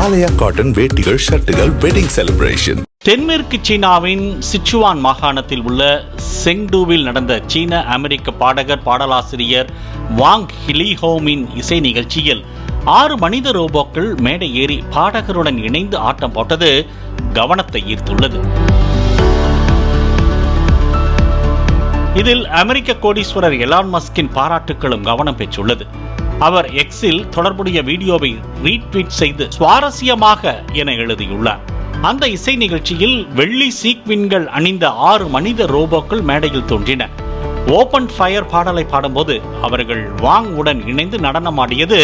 ஆலயா cotton வேட்டிகள், ஷர்ட்டுகள், wedding celebration. தென்மேற்கு சீனாவின் சிச்சுவான் மாகாணத்தில் உள்ள செங்டூவில் நடந்த சீன அமெரிக்க பாடகர் பாடலாசிரியர் வாங் ஹிலிஹோமின் இசை நிகழ்ச்சியில் 6 மனித ரோபோக்கள் மேடை ஏறி பாடகருடன் இணைந்து ஆட்டம் போட்டது கவனத்தை ஈர்த்துள்ளது. இதில் அமெரிக்க கோடீஸ்வரர் எலான் மஸ்கின் பாராட்டுகளும் கவனம் பெற்றுள்ளது. அவர் எக்ஸில் தொடர்புடைய வீடியோவை ரீட்வீட் செய்து சுவாரஸ்யமாக என எழுதியுள்ளார். அந்த இசை நிகழ்ச்சியில் வெள்ளி சீக்வின்கள் அணிந்த 6 மனித ரோபோக்கள் மேடையில் தோன்றின. ஓபன் ஃபயர் பாடலை பாடும்போது அவர்கள் வாங் உடன் இணைந்து நடனமாடியது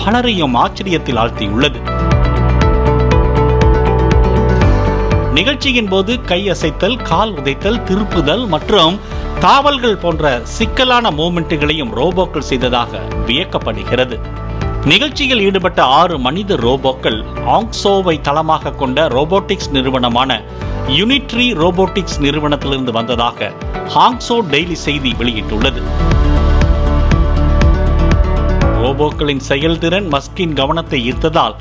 பலரையும் ஆச்சரியத்தில் ஆழ்த்தியுள்ளது. நிகழ்ச்சியின் போது கை அசைத்தல், கால் உதைத்தல், திருப்புதல் மற்றும் தாவல்கள் போன்ற சிக்கலான மூமெண்ட்டுகளையும் ரோபோக்கள் செய்ததாக வியக்கப்படுகிறது. நிகழ்ச்சியில் ஈடுபட்ட 6 மனித ரோபோக்கள் ஆங்சோவை தளமாக கொண்ட ரோபோட்டிக்ஸ் நிறுவனமான யூனிட்ரி ரோபோட்டிக்ஸ் நிறுவனத்திலிருந்து வந்ததாக ஹாங்சோ டெய்லி செய்தி வெளியிட்டுள்ளது. ரோபோக்களின் செயல்திறன் மஸ்கின் கவனத்தை ஈர்த்ததால்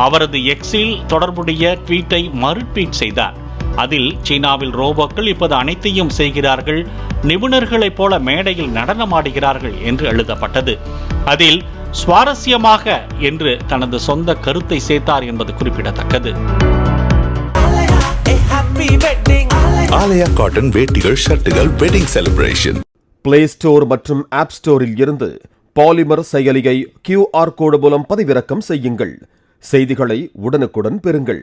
அவரது எக்ஸில் தொடர்புடைய ட்வீட்டை மறுட்வீட் செய்தார். அதில் சீனாவில் ரோபோக்கள் இப்போது அனைத்தையும் செய்கிறார்கள், நிபுணர்களைப் போல மேடையில் நடனமாடுகிறார்கள் என்று எழுதப்பட்டது. அதில் சுவாரஸ்யமாக என்று தனது சொந்த கருத்தை சேர்த்தார் என்பது குறிப்பிடத்தக்கது. ஆலயா காட்டன் வேட்டிகள், ஷர்ட்டுகள், வெட்டிங் செலிப்ரேஷன். பிளே ஸ்டோர் மற்றும் ஆப் ஸ்டோரில் இருந்து பாலிமர் செயலியை QR கோடு மூலம் பதிவிறக்கம் செய்யுங்கள். செய்திகளை உடனுக்குடன் பெறுங்கள்.